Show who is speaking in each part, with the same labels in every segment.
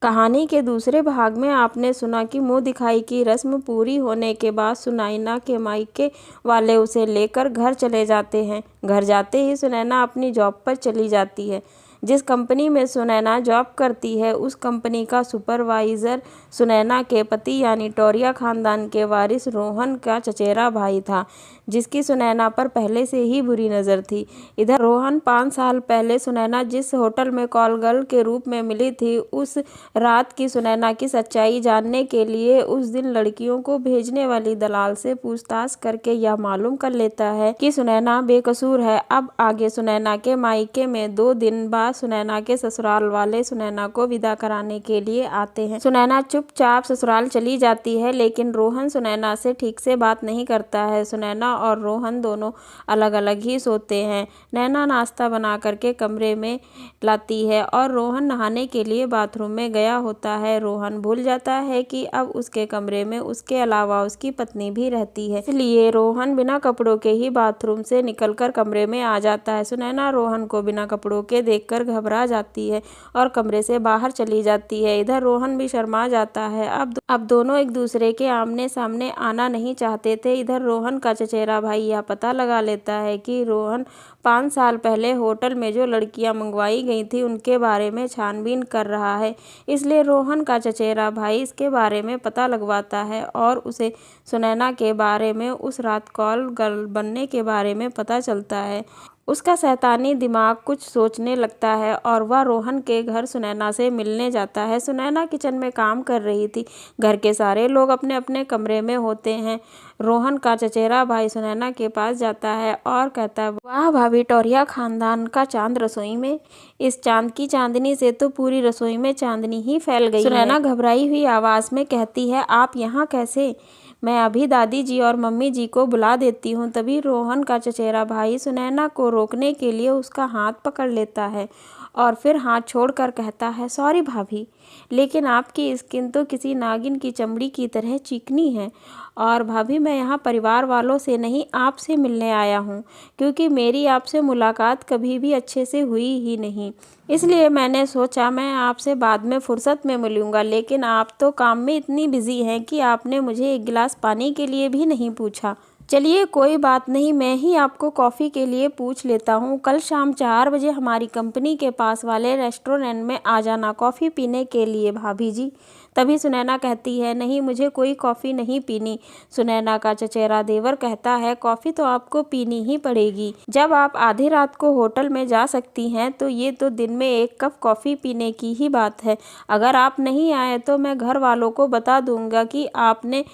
Speaker 1: कहानी के दूसरे भाग में आपने सुना कि मुंह दिखाई की रस्म पूरी होने के बाद सुनैना के मायके वाले उसे लेकर घर चले जाते हैं। घर जाते ही सुनैना अपनी जॉब पर चली जाती है। जिस कंपनी में सुनैना जॉब करती है उस कंपनी का सुपरवाइज़र सुनैना के पति यानी टोरिया खानदान के वारिस रोहन का चचेरा भाई था, जिसकी सुनैना पर पहले से ही बुरी नज़र थी। इधर रोहन 5 साल पहले सुनैना जिस होटल में कॉल गर्ल के रूप में मिली थी, उस रात की सुनैना की सच्चाई जानने के लिए उस दिन लड़कियों को भेजने वाली दलाल से पूछताछ करके यह मालूम कर लेता है कि सुनैना बेकसूर है। अब आगे सुनैना के मायके में 2 दिन बाद सुनैना के ससुराल वाले सुनैना को विदा कराने के लिए आते हैं। सुनैना चुपचाप ससुराल चली जाती है, लेकिन रोहन सुनैना से ठीक से बात नहीं करता है। सुनैना और रोहन दोनों अलग अलग ही सोते हैं। नैना नाश्ता बना करके कमरे में लाती है और रोहन नहाने के लिए बाथरूम में गया होता है। रोहन भूल जाता है कि अब उसके कमरे में उसके अलावा उसकी पत्नी भी रहती है, इसलिए रोहन बिना कपड़ों के ही बाथरूम से निकलकर कमरे में आ जाता है। सुनैना रोहन को बिना कपड़ों के देखकर घबरा जाती है और कमरे से बाहर चली जाती है। इधर रोहन भी शर्मा जाता है। अब दोनों एक दूसरे के आमने सामने आना नहीं चाहते थे। इधर रोहन का चचेरा भाई यह पता लगा लेता है कि रोहन 5 साल पहले होटल में जो लड़कियां मंगवाई गई थी उनके बारे में छानबीन कर रहा है, इसलिए रोहन का चचेरा भाई इसके बारे में पता लगवाता है और उसे सुनैना के बारे में उस रात कॉल गर्ल बनने के बारे में पता चलता है। उसका शैतानी दिमाग कुछ सोचने लगता है और वह रोहन के घर सुनैना से मिलने जाता है। सुनैना किचन में काम कर रही थी। घर के सारे लोग अपने अपने कमरे में होते हैं। रोहन का चचेरा भाई सुनैना के पास जाता है और कहता है, वाह भाभी, टोरिया खानदान का चांद रसोई में। इस चांद की चांदनी से तो पूरी रसोई में चांदनी ही फैल गई है। सुनैना घबराई हुई आवाज़ में कहती है, आप यहाँ कैसे? मैं अभी दादी जी और मम्मी जी को बुला देती हूँ। तभी रोहन का चचेरा भाई सुनैना को रोकने के लिए उसका हाथ पकड़ लेता है और फिर हाथ छोड़कर कहता है, सॉरी भाभी, लेकिन आपकी स्किन तो किसी नागिन की चमड़ी की तरह चिकनी है। और भाभी, मैं यहाँ परिवार वालों से नहीं, आपसे मिलने आया हूँ, क्योंकि मेरी आपसे मुलाकात कभी भी अच्छे से हुई ही नहीं, इसलिए मैंने सोचा मैं आपसे बाद में फुर्सत में मिलूँगा। लेकिन आप तो काम में इतनी बिजी हैं कि आपने मुझे एक गिलास पानी के लिए भी नहीं पूछा। चलिए कोई बात नहीं, मैं ही आपको कॉफ़ी के लिए पूछ लेता हूँ। कल शाम 4 बजे हमारी कंपनी के पास वाले रेस्टोरेंट में आ जाना कॉफ़ी पीने के लिए भाभी जी। तभी सुनैना कहती है, नहीं, मुझे कोई कॉफ़ी नहीं पीनी। सुनैना का चचेरा देवर कहता है, कॉफ़ी तो आपको पीनी ही पड़ेगी। जब आप आधी रात को होटल में जा सकती हैं तो ये तो दिन में 1 कप कॉफ़ी पीने की ही बात है। अगर आप नहीं आए तो मैं घर वालों को बता दूंगा कि आपने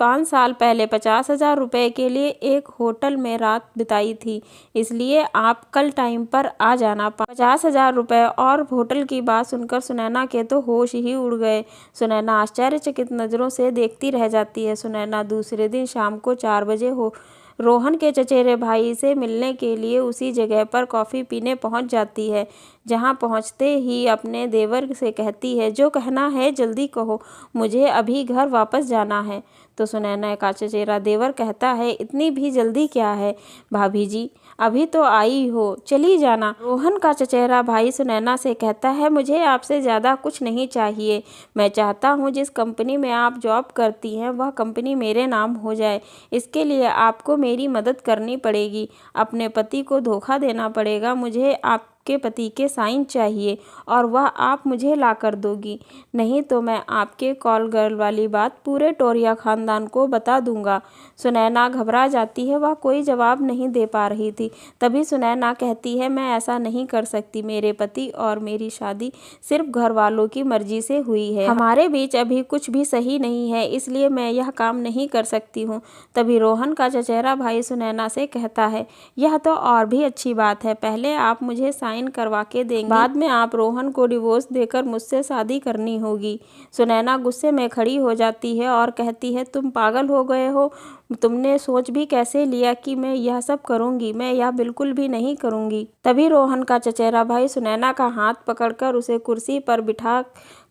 Speaker 1: 5 साल पहले 50,000 रुपये के लिए एक होटल में रात बिताई थी, इसलिए आप कल टाइम पर आ जाना। 50,000 रुपये और होटल की बात सुनकर सुनैना के तो होश ही उड़ गए। सुनैना आश्चर्यचकित नज़रों से देखती रह जाती है। सुनैना दूसरे दिन शाम को 4 बजे रोहन के चचेरे भाई से मिलने के लिए उसी जगह पर कॉफ़ी पीने पहुंच जाती है। जहां पहुंचते ही अपने देवर से कहती है, जो कहना है जल्दी कहो, मुझे अभी घर वापस जाना है। तो सुनैना का चचेरा देवर कहता है, इतनी भी जल्दी क्या है भाभी जी, अभी तो आई हो, चली जाना। रोहन का चचेरा भाई सुनैना से कहता है, मुझे आपसे ज़्यादा कुछ नहीं चाहिए। मैं चाहता हूँ जिस कंपनी में आप जॉब करती हैं वह कंपनी मेरे नाम हो जाए। इसके लिए आपको मेरी मदद करनी पड़ेगी। अपने पति को धोखा देना पड़ेगा। मुझे आपके पति के साइन चाहिए और वह आप मुझे ला कर दोगी, नहीं तो मैं आपके कॉल गर्ल वाली बात पूरे टोरिया खानदान को बता दूंगा। सुनैना घबरा जाती है, वह कोई जवाब नहीं दे पा रही थी। तभी सुनैना कहती है, मैं ऐसा नहीं कर सकती। मेरे पति और मेरी शादी सिर्फ घर वालों की मर्जी से हुई है। हमारे बीच अभी कुछ भी सही नहीं है, इसलिए मैं यह काम नहीं कर सकती हूँ। तभी रोहन का चचेरा भाई सुनैना से कहता है, यह तो और भी अच्छी बात है। पहले आप मुझे साइन करवा के देंगे, बाद में आप रोहन को डिवोर्स देकर मुझसे शादी करनी होगी। सुनैना गुस्से में खड़ी हो जाती है और कहती है, तुम पागल हो गए हो? तुमने सोच भी कैसे लिया कि मैं यह सब करूंगी? मैं यह बिल्कुल भी नहीं करूंगी। तभी रोहन का चचेरा भाई सुनैना का हाथ पकड़कर उसे कुर्सी पर बिठा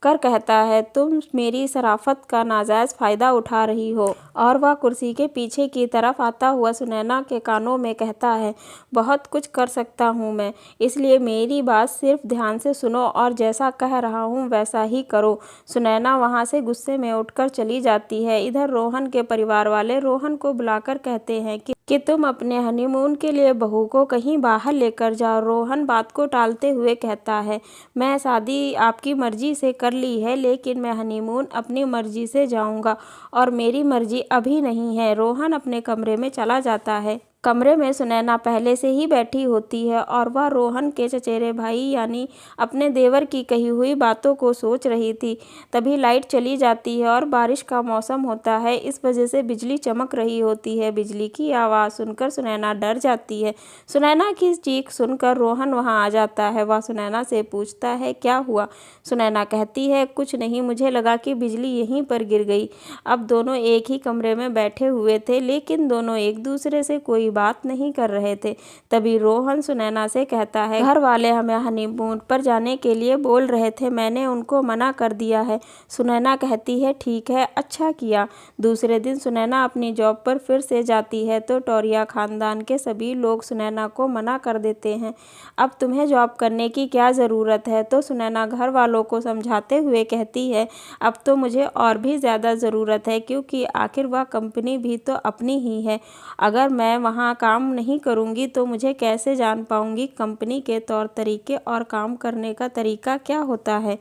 Speaker 1: कर कहता है, तुम मेरी शराफत का नाजायज़ फ़ायदा उठा रही हो। और वह कुर्सी के पीछे की तरफ आता हुआ सुनैना के कानों में कहता है, बहुत कुछ कर सकता हूँ मैं, इसलिए मेरी बात सिर्फ ध्यान से सुनो और जैसा कह रहा हूँ वैसा ही करो। सुनैना वहाँ से गुस्से में उठकर चली जाती है। इधर रोहन के परिवार वाले रोहन को बुलाकर कहते हैं कि तुम अपने हनीमून के लिए बहू को कहीं बाहर लेकर जाओ। रोहन बात को टालते हुए कहता है, मैं शादी आपकी मर्जी से कर ली है, लेकिन मैं हनीमून अपनी मर्जी से जाऊंगा और मेरी मर्जी अभी नहीं है। रोहन अपने कमरे में चला जाता है। कमरे में सुनैना पहले से ही बैठी होती है और वह रोहन के चचेरे भाई यानी अपने देवर की कही हुई बातों को सोच रही थी। तभी लाइट चली जाती है और बारिश का मौसम होता है, इस वजह से बिजली चमक रही होती है। बिजली की आवाज़ सुनकर सुनैना डर जाती है। सुनैना की चीख सुनकर रोहन वहां आ जाता है। वह सुनैना से पूछता है, क्या हुआ? सुनैना कहती है, कुछ नहीं, मुझे लगा कि बिजली यहीं पर गिर गई। अब दोनों एक ही कमरे में बैठे हुए थे, लेकिन दोनों एक दूसरे से कोई बात नहीं कर रहे थे। तभी रोहन सुनैना से कहता है, घर वाले हमें हनीमून पर जाने के लिए बोल रहे थे, मैंने उनको मना कर दिया है। सुनैना कहती है, ठीक है, अच्छा किया। दूसरे दिन सुनैना अपनी जॉब पर फिर से जाती है तो टोरिया खानदान के सभी लोग सुनैना को मना कर देते हैं। अब तुम्हें जॉब करने की क्या ज़रूरत है? तो सुनैना घर वालों को समझाते हुए कहती है, अब तो मुझे और भी ज़्यादा ज़रूरत है, क्योंकि आखिर वह कंपनी भी तो अपनी ही है। अगर मैं वहाँ काम नहीं करूँगी तो मुझे कैसे जान पाऊँगी कंपनी के तौर तरीके और काम करने का तरीका क्या होता है।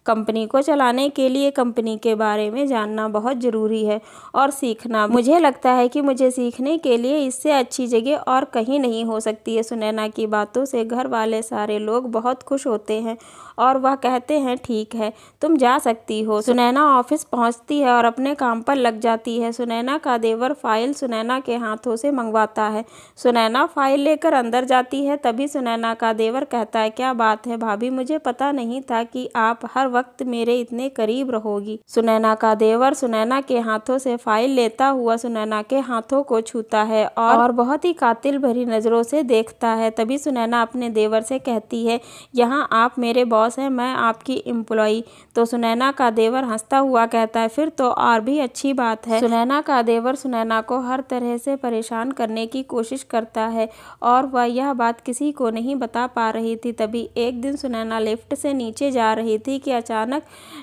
Speaker 1: कंपनी को चलाने के लिए कंपनी के बारे में जानना बहुत ज़रूरी है और सीखना। मुझे लगता है कि मुझे सीखने के लिए इससे अच्छी जगह और कहीं नहीं हो सकती है। सुनैना की बातों से घर वाले सारे लोग बहुत खुश होते हैं और वह कहते हैं, ठीक है, तुम जा सकती हो। सुनैना ऑफिस पहुंचती है और अपने काम पर लग जाती है। सुनैना का देवर फाइल सुनैना के हाथों से मंगवाता है। सुनैना फाइल लेकर अंदर जाती है। तभी सुनैना का देवर कहता है, क्या बात है भाभी, मुझे पता नहीं था कि आप हर वक्त मेरे इतने करीब रहोगी। सुनैना का देवर सुनैना के हाथों से फाइल लेता हुआ सुनैना के हाथों को छूता है और बहुत ही कातिल भरी नज़रों से देखता है। तभी सुनैना अपने देवर से कहती है, यहाँ आप मेरे बॉस हैं, मैं आपकी एम्प्लॉई। तो सुनैना का देवर हंसता हुआ कहता है, फिर तो और भी अच्छी बात है। सुनैना का देवर सुनैना को हर तरह से परेशान करने की कोशिश करता है और वह यह बात किसी को नहीं बता पा रही थी। तभी एक दिन सुनैना लिफ्ट से नीचे जा रही थी कि अचानक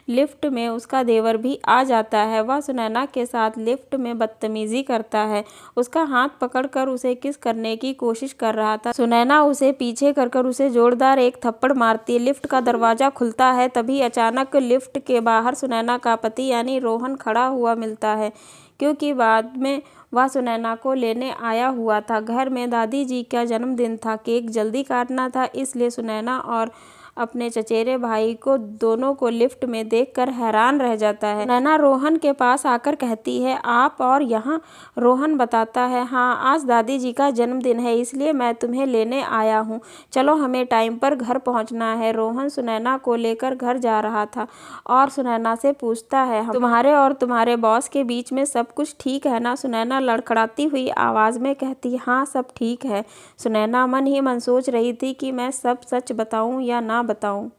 Speaker 1: लिफ्ट में उसका देवर भी आ जाता है। वह सुनैना के साथ लिफ्ट में बदतमीजी करता है, उसका हाथ पकड़कर उसे किस करने की कोशिश कर रहा था। सुनैना उसे पीछे कर उसे जोरदार एक थप्पड़ मारती है। लिफ्ट का दरवाजा खुलता है। तभी अचानक लिफ्ट के बाहर सुनैना का पति यानी रोहन खड़ा हुआ मिलता है, क्योंकि बाद में वह सुनैना को लेने आया हुआ था। घर में दादी जी का जन्मदिन था, केक जल्दी काटना था, इसलिए सुनैना और अपने चचेरे भाई को दोनों को लिफ्ट में देखकर हैरान रह जाता है। सुनैना रोहन के पास आकर कहती है, आप और यहाँ? रोहन बताता है, हाँ, आज दादी जी का जन्मदिन है, इसलिए मैं तुम्हें लेने आया हूँ। चलो, हमें टाइम पर घर पहुँचना है। रोहन सुनैना को लेकर घर जा रहा था और सुनैना से पूछता है, तुम्हारे और तुम्हारे बॉस के बीच में सब कुछ ठीक है ना? सुनैना लड़खड़ाती हुई आवाज़ में कहती, हाँ, सब ठीक है। सुनैना मन ही मन सोच रही थी कि मैं सब सच बताऊँ या ना बताऊँ।